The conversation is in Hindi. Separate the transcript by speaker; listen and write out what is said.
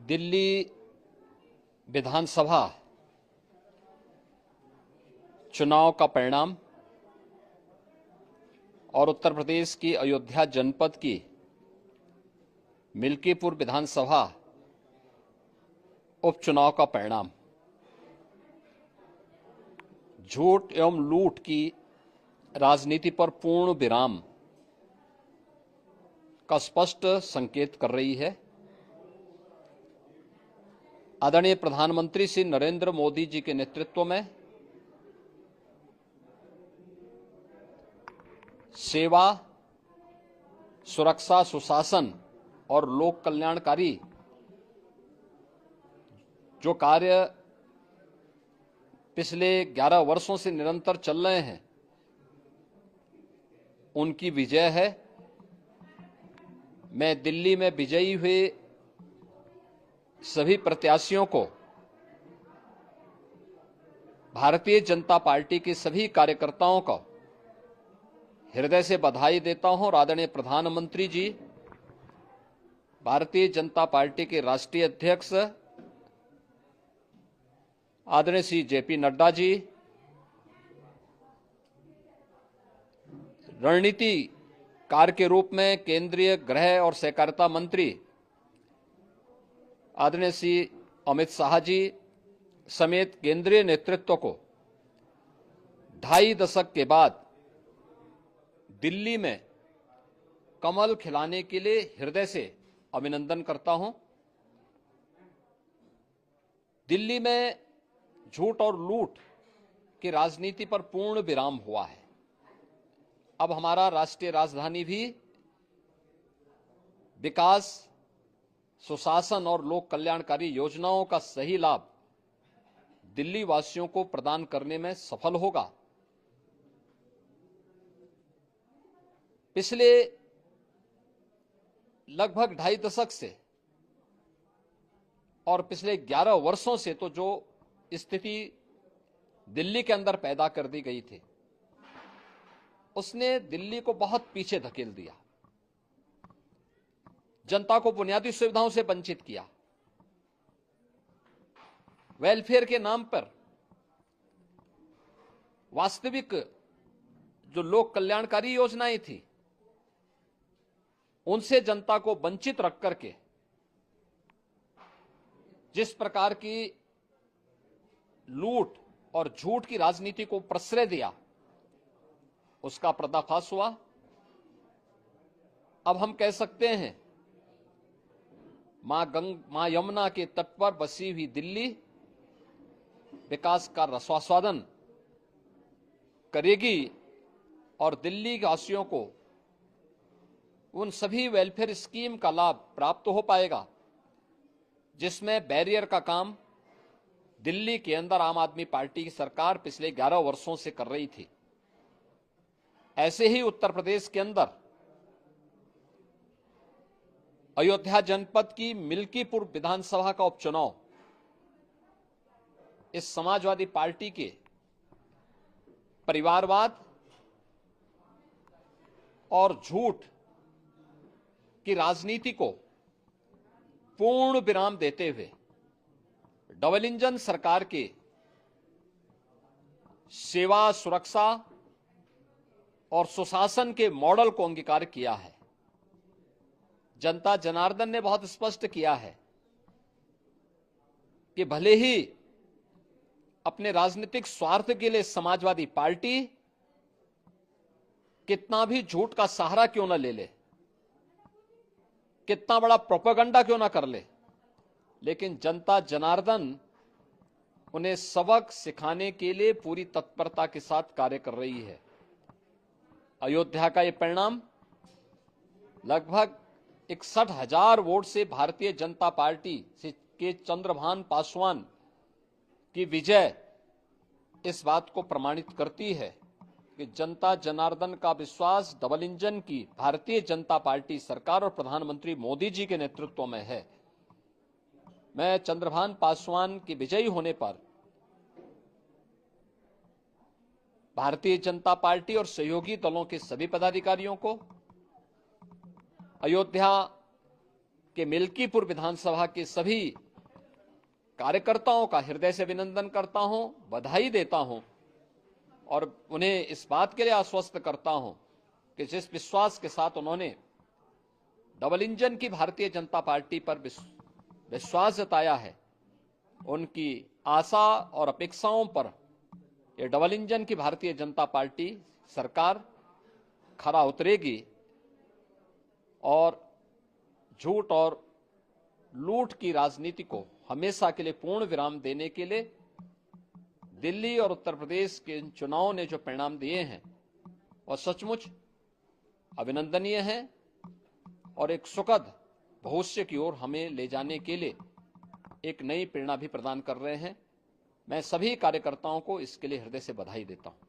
Speaker 1: दिल्ली विधानसभा चुनाव का परिणाम और उत्तर प्रदेश की अयोध्या जनपद की मिल्कीपुर विधानसभा उपचुनाव का परिणाम झूठ एवं लूट की राजनीति पर पूर्ण विराम का स्पष्ट संकेत कर रही है। आदरणीय प्रधानमंत्री श्री नरेंद्र मोदी जी के नेतृत्व में सेवा, सुरक्षा, सुशासन और लोक कल्याणकारी जो कार्य पिछले 11 वर्षों से निरंतर चल रहे हैं, उनकी विजय है। मैं दिल्ली में विजयी हुए सभी प्रत्याशियों को, भारतीय जनता पार्टी के सभी कार्यकर्ताओं को हृदय से बधाई देता हूं और आदरणीय प्रधानमंत्री जी, भारतीय जनता पार्टी के राष्ट्रीय अध्यक्ष आदरणीय श्री जेपी नड्डा जी, रणनीतिकार के रूप में केंद्रीय गृह और सहकारिता मंत्री आदरणीय श्री अमित शाह जी समेत केंद्रीय नेतृत्व को 2.5 दशक के बाद दिल्ली में कमल खिलाने के लिए हृदय से अभिनंदन करता हूं। दिल्ली में झूठ और लूट की राजनीति पर पूर्ण विराम हुआ है। अब हमारा राष्ट्रीय राजधानी भी विकास, सुशासन और लोक कल्याणकारी योजनाओं का सही लाभ दिल्ली वासियों को प्रदान करने में सफल होगा। पिछले लगभग 2.5 दशक से और पिछले 11 वर्षों से तो जो स्थिति दिल्ली के अंदर पैदा कर दी गई थी, उसने दिल्ली को बहुत पीछे धकेल दिया, जनता को बुनियादी सुविधाओं से वंचित किया, वेलफेयर के नाम पर वास्तविक जो लोक कल्याणकारी योजनाएं थी उनसे जनता को वंचित रख करके जिस प्रकार की लूट और झूठ की राजनीति को प्रश्रय दिया, उसका पर्दाफाश हुआ। अब हम कह सकते हैं मां यमुना के तट पर बसी हुई दिल्ली विकास का रसास्वादन करेगी और दिल्ली वासियों को उन सभी वेलफेयर स्कीम का लाभ प्राप्त हो पाएगा जिसमें बैरियर का काम दिल्ली के अंदर आम आदमी पार्टी की सरकार पिछले 11 वर्षों से कर रही थी। ऐसे ही उत्तर प्रदेश के अंदर अयोध्या जनपद की मिल्कीपुर विधानसभा का उपचुनाव इस समाजवादी पार्टी के परिवारवाद और झूठ की राजनीति को पूर्ण विराम देते हुए डबल इंजन सरकार के सेवा, सुरक्षा और सुशासन के मॉडल को अंगीकार किया है। जनता जनार्दन ने बहुत स्पष्ट किया है कि भले ही अपने राजनीतिक स्वार्थ के लिए समाजवादी पार्टी कितना भी झूठ का सहारा क्यों न ले ले, कितना बड़ा प्रोपेगेंडा क्यों ना कर ले, लेकिन जनता जनार्दन उन्हें सबक सिखाने के लिए पूरी तत्परता के साथ कार्य कर रही है। अयोध्या का ये परिणाम लगभग 61,000 वोट से भारतीय जनता पार्टी के चंद्रभान पासवान की विजय इस बात को प्रमाणित करती है कि जनता जनार्दन का विश्वास डबल इंजन की भारतीय जनता पार्टी सरकार और प्रधानमंत्री मोदी जी के नेतृत्व में है। मैं चंद्रभान पासवान के विजयी होने पर भारतीय जनता पार्टी और सहयोगी दलों के सभी पदाधिकारियों को, अयोध्या कि मिल्कीपुर विधानसभा के सभी कार्यकर्ताओं का हृदय से अभिनंदन करता हूं, बधाई देता हूं और उन्हें इस बात के लिए आश्वस्त करता हूं कि जिस विश्वास के साथ उन्होंने डबल इंजन की भारतीय जनता पार्टी पर विश्वास जताया है, उनकी आशा और अपेक्षाओं पर ये डबल इंजन की भारतीय जनता पार्टी सरकार खरा उतरेगी और झूठ और लूट की राजनीति को हमेशा के लिए पूर्ण विराम देने के लिए दिल्ली और उत्तर प्रदेश के इन चुनावों ने जो परिणाम दिए हैं वह सचमुच अभिनंदनीय है और एक सुखद भविष्य की ओर हमें ले जाने के लिए एक नई प्रेरणा भी प्रदान कर रहे हैं। मैं सभी कार्यकर्ताओं को इसके लिए हृदय से बधाई देता हूं।